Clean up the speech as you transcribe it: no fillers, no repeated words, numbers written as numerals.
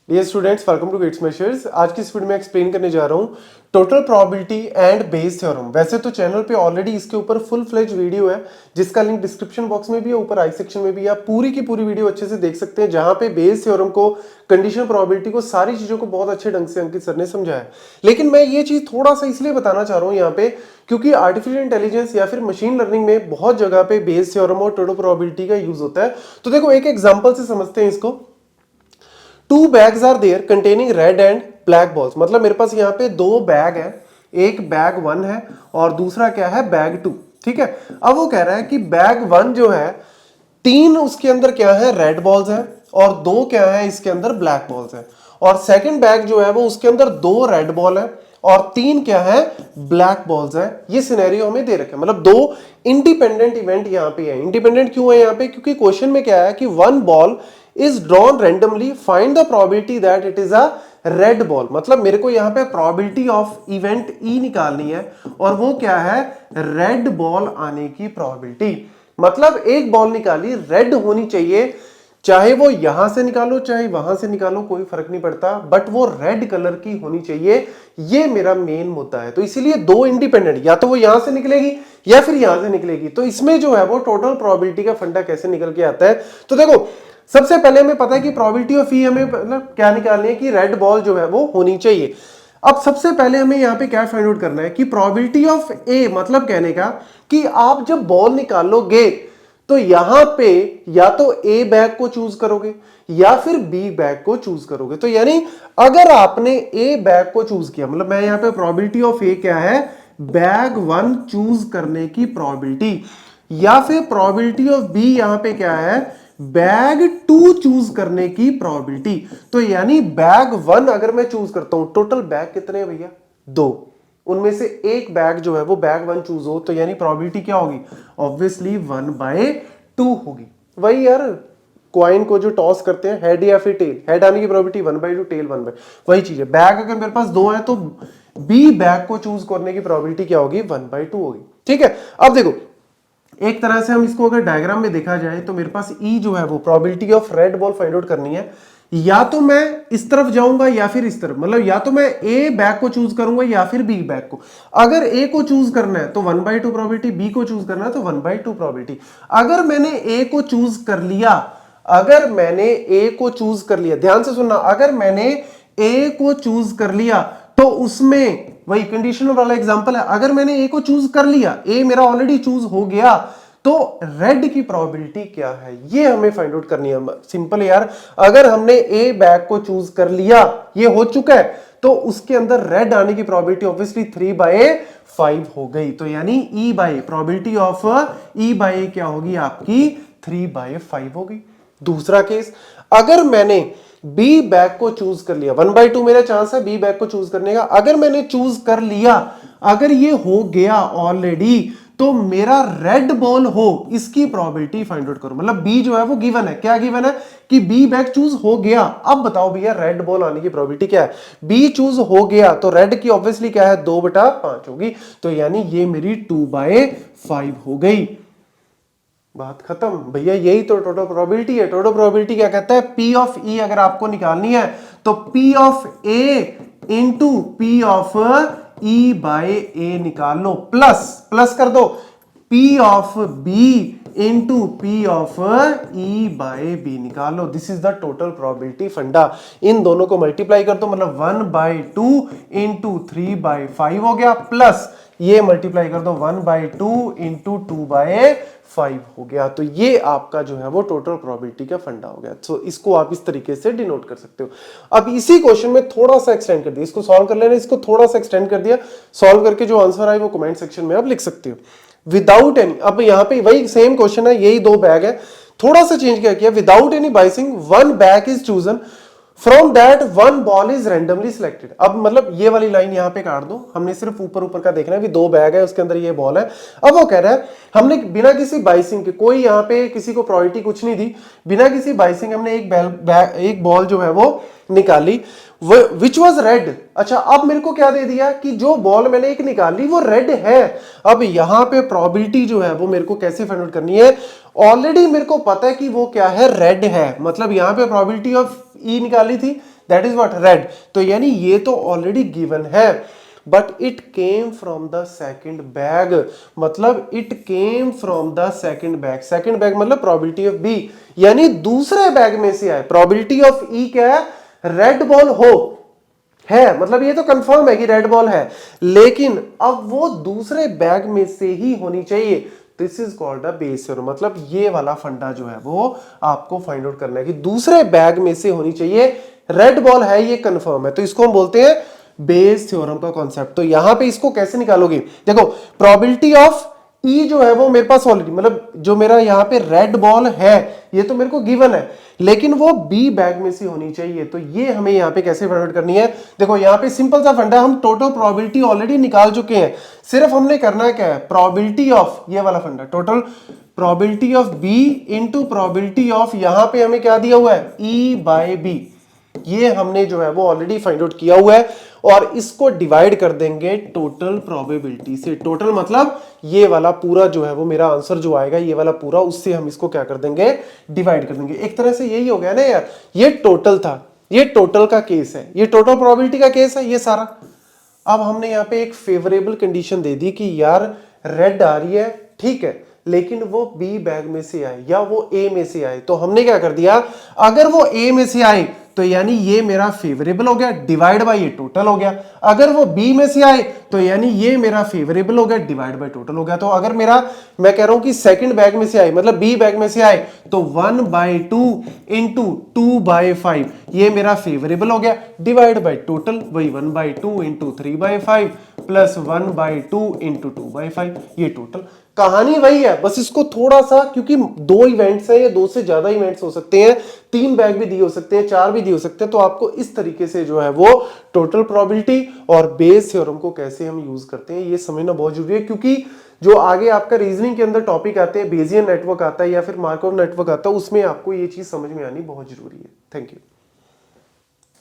Dear students, welcome to Gates Measures. आज की इस वीडियो में एक्सप्लेन करने जा रहा हूँ total probability and Bayes theorem. वैसे तो चैनल पे ऑलरेडी इसके ऊपर फुल फ्लेज वीडियो है जिसका लिंक डिस्क्रिप्शन बॉक्स में भी है, ऊपर आई सेक्शन में भी। आप पूरी की पूरी वीडियो अच्छे से देख सकते हैं जहां पे बेस थ्योरम को, कंडीशनल प्रोबेबिलिटी को, सारी चीजों को बहुत अच्छे ढंग से अंकित सर ने समझाया। लेकिन मैं ये चीज थोड़ा सा इसलिए बताना चाह रहा हूँ यहाँ पे क्योंकि आर्टिफिशियल इंटेलिजेंस या फिर मशीन लर्निंग में बहुत जगह पे बेस थ्योरम और टोटल प्रोबेबिलिटी का यूज होता है। तो देखो एक एग्जांपल से समझते हैं इसको। Two bags are there containing red and black balls. मतलब मेरे पास यहाँ पे दो बैग है, एक बैग 1 है और दूसरा क्या है बैग 2। ठीक है, अब वो कह रहा है कि बैग 1 जो है 3 उसके अंदर क्या है रेड बॉल्स है और 2 क्या है इसके अंदर ब्लैक बॉल्स है, और सेकंड बैग जो है वो उसके अंदर 2 रेड बॉल है और 3 क्या है ब्लैक बॉल्स है। ये सिनेरियो हमें दे रखे, मतलब 2 इंडिपेंडेंट इवेंट यहाँ पे है। इंडिपेंडेंट क्यों है यहाँ पे? क्योंकि क्वेश्चन में क्या है कि 1 ball is drawn randomly, find the probability that it is a red ball। मतलब मेरे को यहाँ पे probability of event E निकालनी है और वो क्या है red ball आने की probability। मतलब एक बॉल निकाली, रेड होनी चाहिए, चाहे वो यहां से निकालो चाहे वहां से निकालो कोई फर्क नहीं पड़ता, बट वो रेड कलर की होनी चाहिए। ये मेरा मेन मुद्दा है। तो इसीलिए 2 इंडिपेंडेंट, या तो वो यहां से निकलेगी या फिर यहां से निकलेगी। तो इसमें जो है वो टोटल प्रोबेबिलिटी का फंडा कैसे निकल के आता है। तो देखो सबसे पहले हमें पता है कि प्रोबेबिलिटी ऑफ ई हमें मतलब क्या निकालनी है कि रेड बॉल जो है वो होनी चाहिए। अब सबसे पहले हमें यहां पे क्या फाइंड आउट करना है कि प्रोबेबिलिटी ऑफ ए, मतलब कहने का कि आप जब बॉल निकालोगे तो यहां पे या तो ए बैग को चूज करोगे या फिर बी बैग को चूज करोगे। तो यानी अगर आपने ए बैग को चूज किया, मतलब मैं यहां पे प्रोबेबिलिटी ऑफ ए क्या है बैग 1 चूज करने की प्रोबेबिलिटी, या फिर प्रोबेबिलिटी ऑफ बी यहां पे क्या है बैग 2 चूज करने की प्रोबेबिलिटी। तो यानी बैग 1 अगर मैं चूज करता हूं, टोटल बैग कितने हैं भैया 2, उनमें से एक बैग जो है वो बैग 1 चूज हो, तो यानी प्रोबेबिलिटी क्या होगी ऑब्वियसली 1/2 होगी। वही यार कॉइन को जो टॉस करते हैं हेड या फिर टेल, हेड आने की प्रोबेबिलिटी 1/2, टेल 1/2, वही चीज है। बैग अगर मेरे पास 2 है तो बी बैग को चूज करने की प्रोबेबिलिटी क्या होगी 1/2 होगी। ठीक है, अब देखो एक तरह से हम इसको अगर डायग्राम में देखा जाए तो मेरे पास ई जो है वो probability of red ball find out करनी है। या तो मैं इस तरफ जाऊंगा या फिर इस तरफ, मतलब या तो मैं ए बैग को चूज करूंगा या फिर बी बैग को। अगर ए को चूज करना है तो 1/2 प्रोबेबिलिटी, बी को चूज करना है तो 1/2 प्रोबेबिलिटी। अगर मैंने ए को चूज कर लिया, अगर मैंने ए को चूज कर लिया, ध्यान से सुनना, अगर मैंने ए को चूज कर लिया तो उसमें वही कंडीशनल वाला एग्जांपल है। अगर मैंने ए को चूज कर लिया, ए मेरा ऑलरेडी चूज हो गया, तो रेड की प्रोबेबिलिटी क्या है ये हमें फाइंड आउट करनी है। सिंपल है यार, अगर हमने ए बैग को चूज कर लिया, ये हो चुका है, तो उसके अंदर रेड आने की प्रोबेबिलिटी ऑब्वियसली 3/5 हो गई। तो यानी E by probability of E by क्या होगी आपकी 3/5 होगी। दूसरा केस, अगर मैंने बी बैग को चूज कर लिया, 1/2 मेरा चांस है बी बैग को चूज करने का। अगर मैंने चूज कर लिया, अगर ये हो गया ऑलरेडी, तो मेरा रेड बॉल हो इसकी प्रोबेबिलिटी फाइंड आउट करो। मतलब बी जो है वो गिवन है, क्या गिवन है कि बी बैग चूज हो गया। अब बताओ भैया रेड बॉल आने की प्रोबेबिलिटी क्या है? बी चूज हो गया तो रेड की ऑब्वियसली क्या है 2/5 होगी। तो यानी ये मेरी 2/5 हो गई। बात खत्म भैया, यही तो टोटल प्रोबेबिलिटी है। टोटल प्रोबेबिलिटी क्या कहता है P ऑफ E अगर आपको निकालनी है तो P of A into P of E by A निकाल लो, प्लस कर दो P of B into P of E by B निकाल लो। This is the total probability funda. इन दोनों को मल्टीप्लाई कर दो, मतलब 1/2 इंटू 3/5 हो गया, प्लस ये मल्टीप्लाई कर दो 1/2 इंटू 2/5 हो गया। तो ये आपका जो है वो टोटल प्रोबेबिलिटी का फंडा हो गया। तो इसको आप इस तरीके से डिनोट कर सकते हो। अब इसी क्वेश्चन में थोड़ा सा एक्सटेंड कर दिया, इसको सॉल्व कर लेना, इसको थोड़ा सा एक्सटेंड कर दिया, सॉल्व करके जो आंसर आए वो कमेंट सेक्शन में आप लिख सकते हो विदाउट एनी। अब यहाँ पे वही सेम क्वेश्चन है, यही 2 बैग है, थोड़ा सा चेंज क्या किया, without any biasing 1 bag is chosen, from that 1 ball is randomly selected. अब मतलब ये वाली लाइन यहां पे काट दो, हमने सिर्फ ऊपर ऊपर का देखना है कि 2 बैग है उसके अंदर ये बॉल है। अब वो कह रहा है हमने बिना किसी बाइसिंग के, कोई यहां पे किसी को प्रायोरिटी कुछ नहीं दी, बिना किसी बाइसिंग हमने एक बॉल जो है वो निकाली विच वॉज रेड। अच्छा, अब मेरे को क्या दे दिया कि जो बॉल मैंने एक निकाली वो रेड है। अब यहां पे प्रोबेबिलिटी जो है वो मेरे को कैसे फाइंड आउट करनी है, ऑलरेडी मेरे को पता है कि वो क्या है रेड है, मतलब यहां पे प्रोबेबिलिटी ऑफ ई निकाली थी, दैट इज व्हाट रेड। तो यानी ये तो ऑलरेडी गिवन है, but it came from the second bag, मतलब it came from the second bag. Second bag मतलब प्रोबेबिलिटी ऑफ बी, यानी दूसरे बैग में से आए। प्रोबेबिलिटी ऑफ ई क्या है, रेड बॉल हो है, मतलब ये तो कंफर्म है कि रेड बॉल है, लेकिन अब वो दूसरे बैग में से ही होनी चाहिए। This is called a Bayes theorem, मतलब ये वाला फंडा जो है वो आपको फाइंड आउट करना है कि दूसरे बैग में से होनी चाहिए, रेड बॉल है, ये कंफर्म है, तो इसको हम बोलते हैं बेस थ्योरम का कॉन्सेप्ट। तो यहां पे इसको कैसे निकालोगे, देखो प्रोबेबिलिटी ऑफ ई जो है वो मेरे पास ऑलरेडी, मतलब जो मेरा यहाँ पे रेड बॉल है ये तो मेरे को गिवन है, लेकिन वो बी बैग में से होनी चाहिए। तो ये हमें यहाँ पे कैसे फाइंड आउट करनी है, देखो यहाँ पे सिंपल सा फंडा, हम टोटल प्रोबेबिलिटी ऑलरेडी निकाल चुके हैं, सिर्फ हमने करना क्या है, प्रोबेबिलिटी ऑफ, ये वाला funda, total probability of B into probability of, यहां पे हमें क्या दिया हुआ है, ई बाय बी, ये हमने जो है वो ऑलरेडी फाइंड आउट किया हुआ है, और इसको डिवाइड कर देंगे टोटल प्रोबेबिलिटी से। टोटल मतलब ये वाला पूरा जो है वो मेरा आंसर जो आएगा, ये वाला पूरा, उससे हम इसको क्या कर देंगे, डिवाइड कर देंगे। एक तरह से यही हो गया ना यार, ये टोटल था, ये टोटल का केस है, ये टोटल प्रोबेबिलिटी का केस है ये सारा। अब हमने यहाँ पे एक फेवरेबल कंडीशन दे दी कि यार रेड आ रही है, ठीक है, लेकिन वो बी बैग में से आए या वो ए में से आए, तो हमने क्या कर दिया, अगर वो ए में से आए तो यानी ये मेरा फेवरेबल हो गया, डिवाइड बाय ये टोटल हो गया। अगर वो बी में से आए तो यानी ये मेरा फेवरेबल हो गया, डिवाइड बाय टोटल हो गया। तो अगर मेरा, मैं कह रहा हूं कि सेकंड बैग में से आए, मतलब बी बैग में से आए, तो 1/2 इंटू 2/5 ये मेरा फेवरेबल हो गया, डिवाइड बाय टोटल, वही 1/2 इंटू 3/5 प्लस 1/2 इंटू 2/5, ये टोटल। कहानी वही है, बस इसको थोड़ा सा, क्योंकि दो इवेंट्स हैं, ये दो से ज्यादा इवेंट्स हो सकते हैं, 3 बैग भी दिए हो सकते हैं, 4 भी दिए हो सकते हैं, तो आपको इस तरीके से जो है वो टोटल प्रोबेबिलिटी और बेस थ्योरम को कैसे हम यूज करते हैं ये समझना बहुत जरूरी है, क्योंकि जो आगे आपका रीजनिंग के अंदर टॉपिक आते हैं, बेजियन नेटवर्क आता है या फिर मार्कोव नेटवर्क आता है, उसमें आपको ये चीज समझ में आनी बहुत जरूरी है। Thank you.